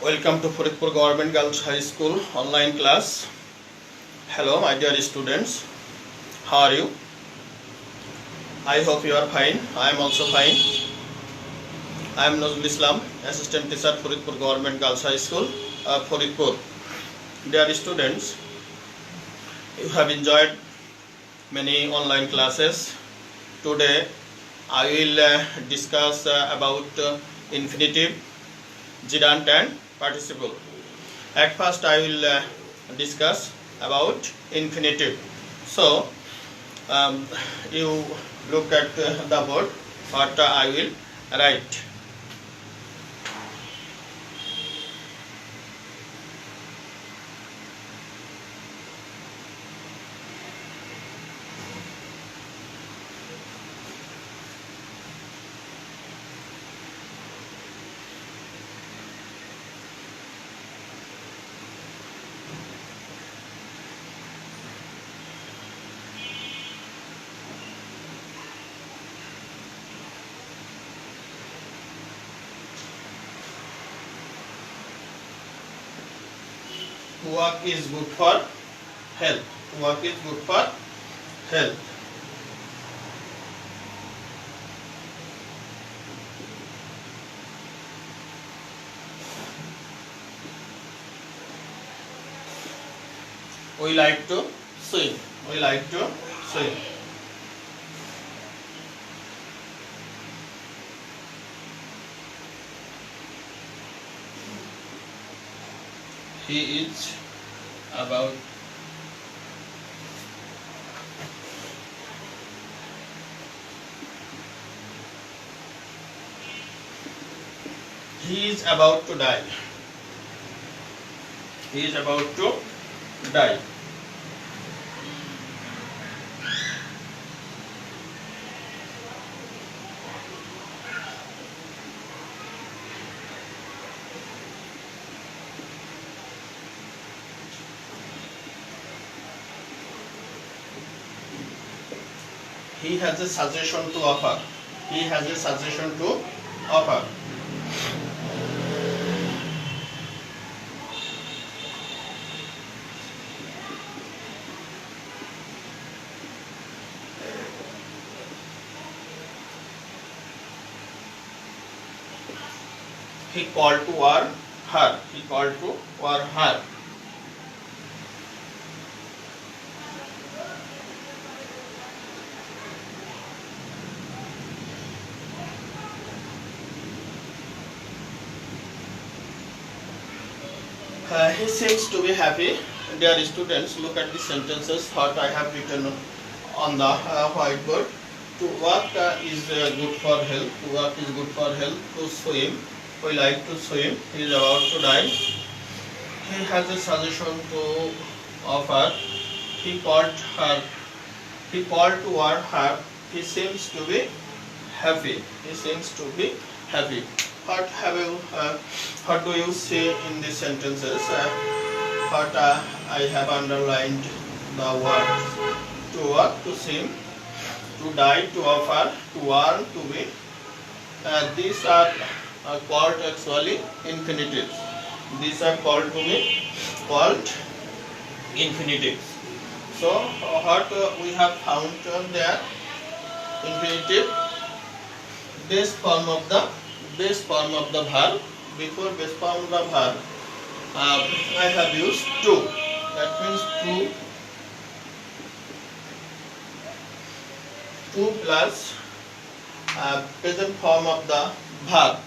Welcome to Faridpur Government Girls High School online class. Hello my dear students, how are you? I hope you are fine. I am also fine. I am Nazrul Islam, assistant teacher at Faridpur Government Girls High School, Faridpur. Dear students, you have enjoyed many online classes. Today I will discuss about infinitive, gerund and participle. At first I will discuss about infinitive. So you look at the board what I will write. Work is good for health. Work is good for health. We like to swim. We like to swim. He is about he is about to die. He is about to die. He has a suggestion to offer. He has a suggestion to offer. He called to her. He called to her. He seems to be happy. Dear students, look at the sentences what I have written on the whiteboard. To work is good for health. To work is good for health. To swim, we like to swim. He is about to die. He has a suggestion to offer. He called her. He called to her. He seems to be happy. He seems to be happy. What do you say in these sentences? What I have underlined the words: to work, to swim, to die, to offer, to earn, to be. These are called actually infinitives. These are called infinitives. So what we have found there: infinitive, base form of the verb. Before base form of the verb, I have used to. That means to plus present form of the verb.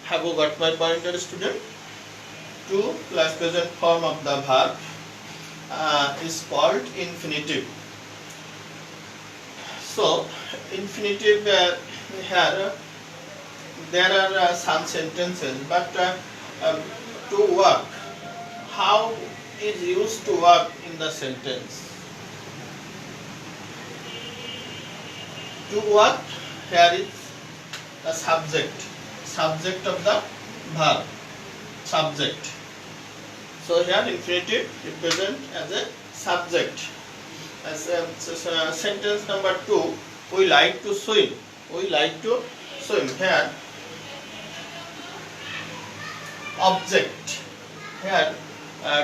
Have you got my point, dear student? To plus present form of the verb is called infinitive. So infinitive here. There are some sentences, but to work, how is used to work in the sentence? To work, here is the subject of the verb, subject. So here infinitive represent as a subject. As sentence number 2, we like to swim. We like to swim. Here object. Here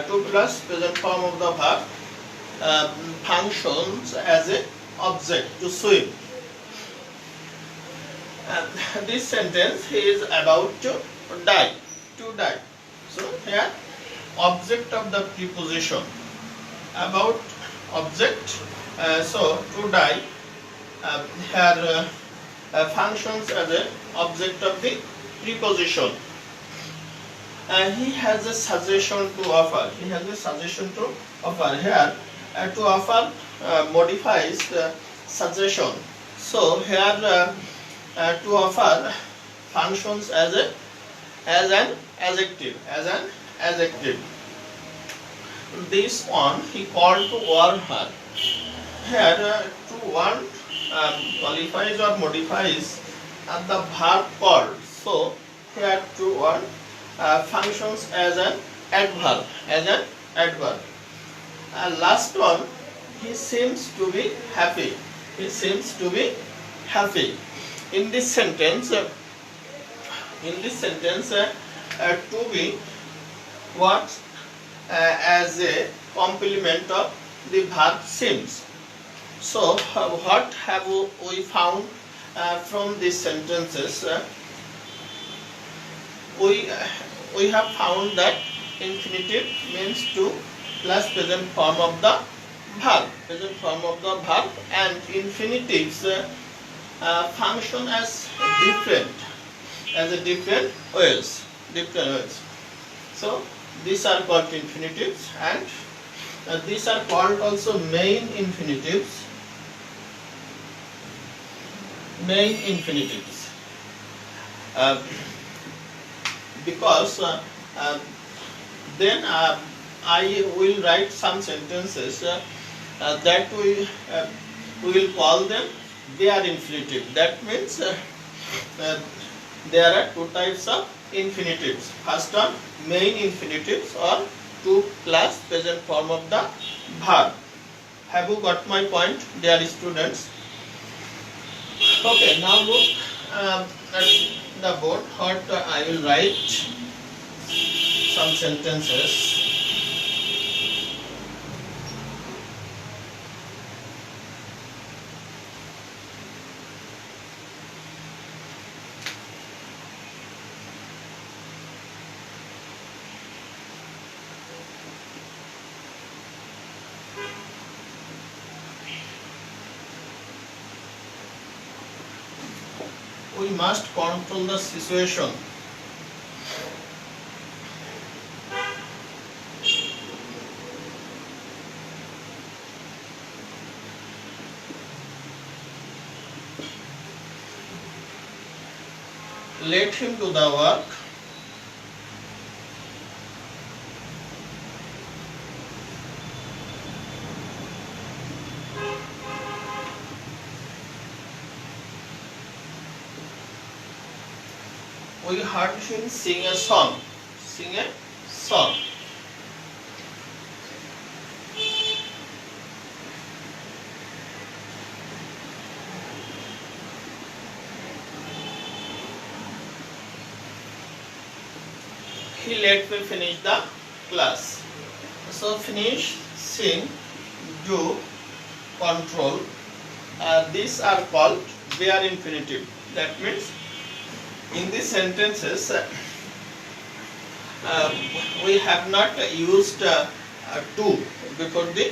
2 plus present form of the verb functions as a object to swim. This sentence he is about to die. So here object of the preposition, about object. So to die here functions as a object of the preposition. He has a suggestion to offer. Here to offer modifies suggestion. So here to offer functions as an adjective. This one he called to warn her. Here to warn qualifies or modifies the verb called. So here to warn functions as an adverb. Last one, he seems to be happy. In this sentence, to be works as a complement of the verb seems. So what have we found from these sentences? We have found that infinitive means to plus present form of the verb, and infinitives function as different ways. So these are called infinitives, and these are called also main infinitives. Because then I will write some sentences that we will call them their infinitive. That means there are two types of infinitives. First one, main infinitives, or to plus present form of the verb. Have you got my point, dear students? Okay, now look at the board. What I will write some sentences. We must control the situation. Let him do the work. We heard him sing a song. He let me finish the class. So finish, sing, do, control. These are called bare infinitive. That means in these sentences we have not used to before the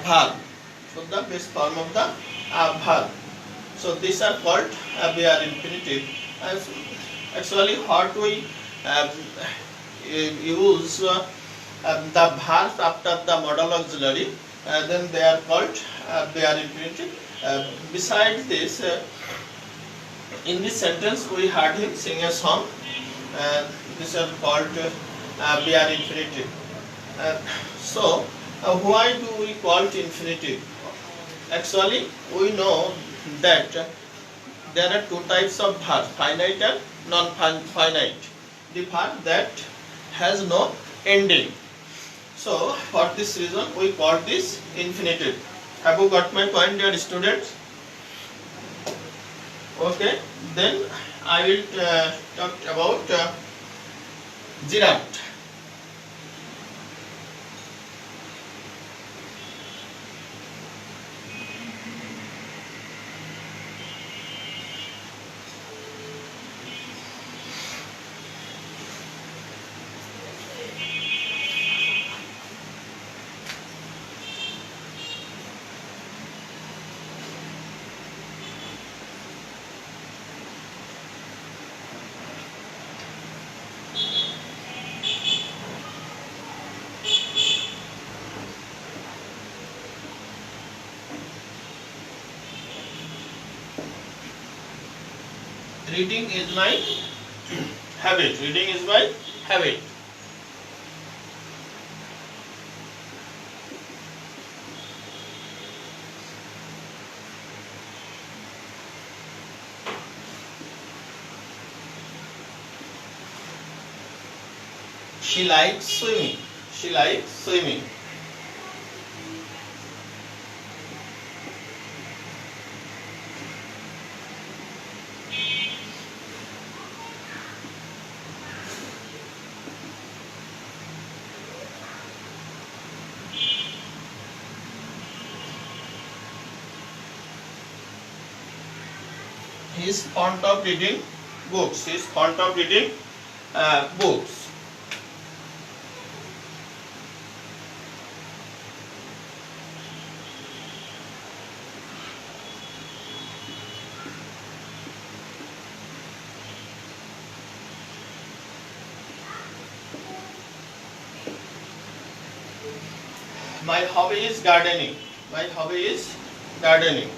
verb, so the base form of the verb. So these are called bare infinitive. Actually, what we use the verbs after the modal auxiliary, then they are called bare infinitive. Besides this, in this sentence we heard him sing a song. These are called bare infinitive. So why do we call it infinitive? Actually, we know that there are two types of verbs, finite and non-finite. The verb that has no ending. So for this reason we call this infinitive. Have you got my point, dear students? Okay, then I will talk about Giraffe. Reading is my habit. Reading is my habit. She likes swimming. She likes swimming. He is fond of reading books. He is fond of reading books. My hobby is gardening. My hobby is gardening.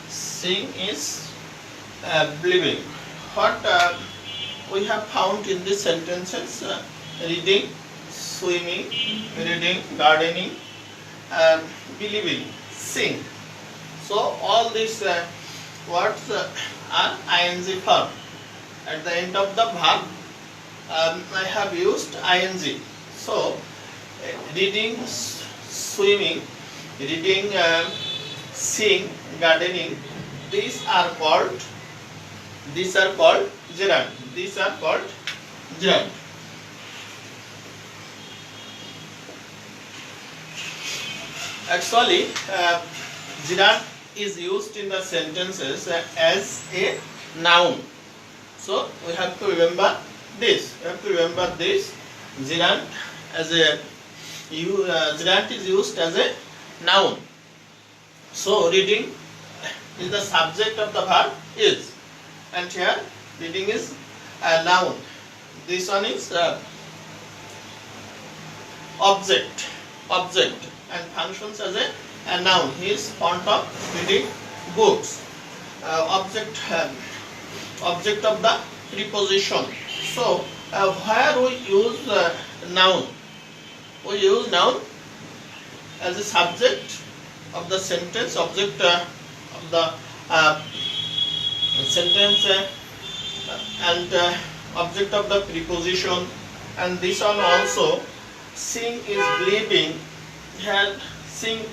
Seeing is believing. What we have found in these sentences: reading, swimming, reading, gardening, believing, seeing. So all these words are ing form. At the end of the verb, I have used ing. So reading, swimming, reading, seeing, gardening. These are called gerund. These are called gerund. Actually, gerund is used in the sentences as a noun. So we have to remember this. Gerund as a gerund is used as a noun. So reading is the subject of the verb is, and here reading is a noun. This one is object, and functions as a noun. He is fond of reading books. Object of the preposition. So where we use noun, we use noun as a subject of the sentence, object of the sentence, and object of the preposition. And this one also, seeing is believing. Here seeing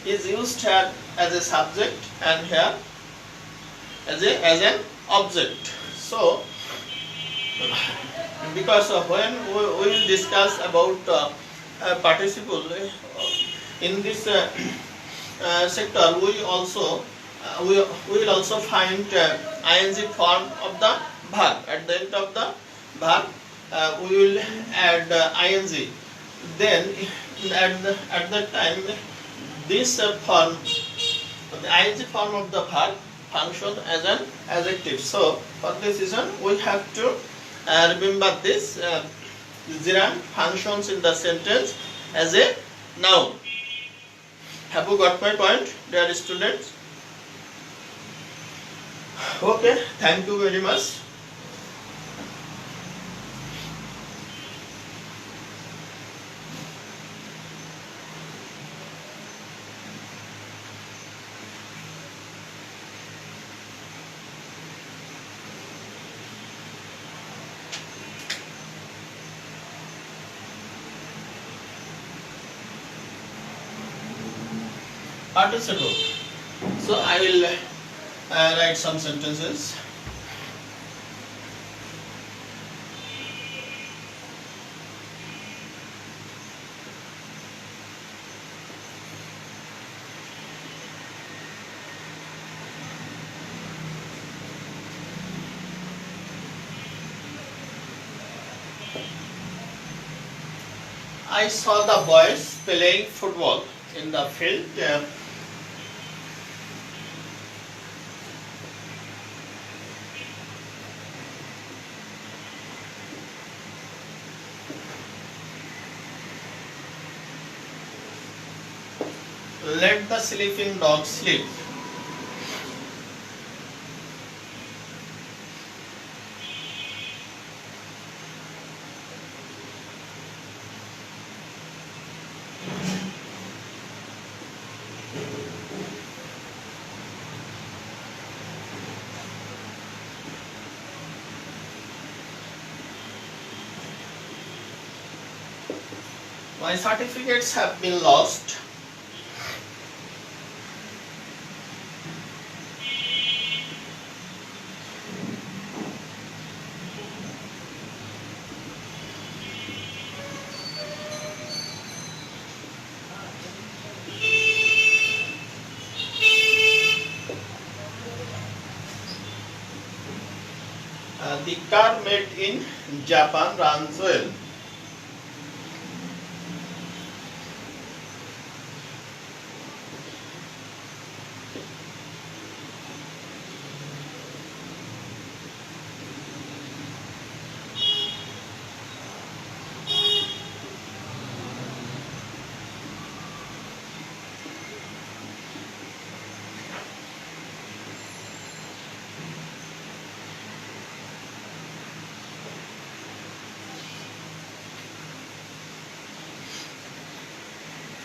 is used here as a subject, and here as an object. So because when we will discuss about participle in this sector, we will also find ing form of the verb. At the end of the verb, we will add ing. Then at that time, this form, the ing form of the verb, function as an adjective. So for this reason, we have to remember this. Gerund functions in the sentence as a noun. Have you got my point, dear students? Okay, thank you very much. participle. So I will write some sentences. I saw the boys playing football in the field. Let the sleeping dog sleep. My certificates have been lost. The car made in Japan runs well.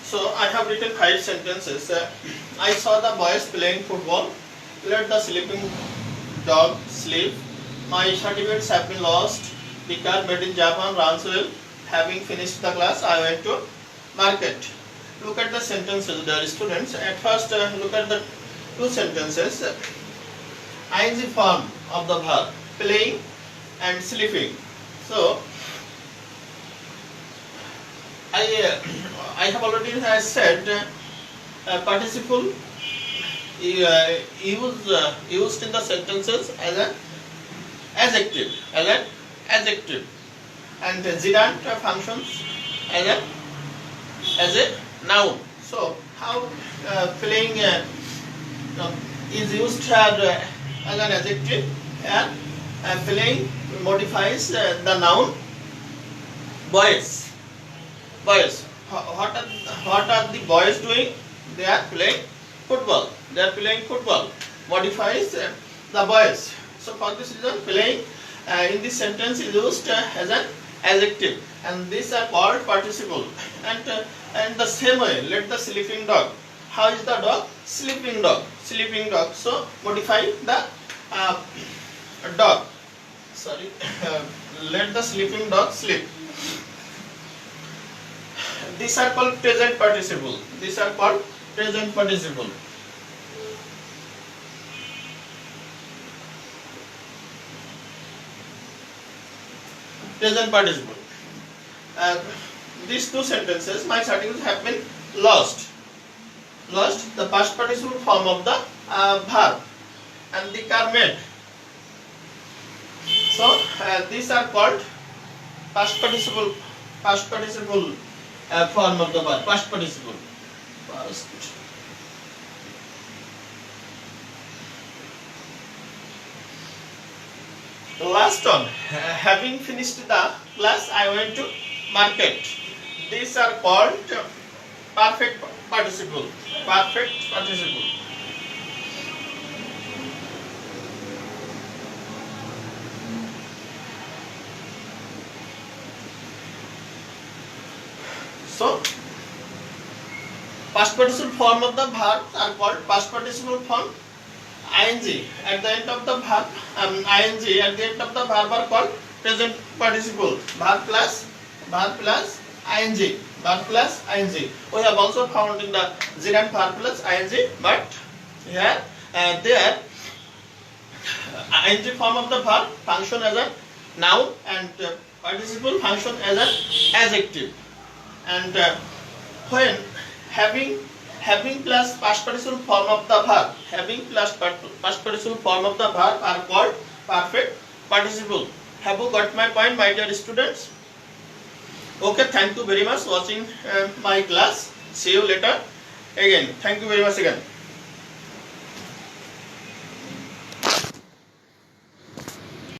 So I have written 5 sentences. I saw the boys playing football. Let the sleeping dog sleep. My certificates have been lost. The car made in Japan runs well. Having finished the class, I went to market. Look at the sentences, dear students. At first, look at the 2 sentences. ing form of the verb, playing and sleeping. So I have already said participle used in the sentences as an adjective, and gerund functions as a noun. So how playing is used as an adjective, and playing modifies the noun boys. Boys. What are the boys doing? They are playing football. Modifies the boys. So for this reason, playing in this sentence is used as an adjective, and these are called participle. And the same way, let the sleeping dog. How is the dog? Sleeping dog. So modify the dog. Sorry. Let the sleeping dog sleep. These are called present participle. Present participle. These 2 sentences, my certificates have been lost. The past participle form of the verb, and the car made. So these are called past participle form of the verb, past participle. Last one, having finished the class, I went to market. These are called perfect participle. So past participle form of the verb are called past participle form. ing at the end of the verb, ing at the end of the verb are called present participle. Verb plus ing, verb plus ing. We have also found in the gerund verb plus ing, but here there ing form of the verb function as a noun and participle function as an adjective. And when having plus past participle form of the verb, having plus past participle form of the verb are called perfect participle. Have you got my point, my dear students? Okay, thank you very much watching my class. See you later again. Thank you very much again.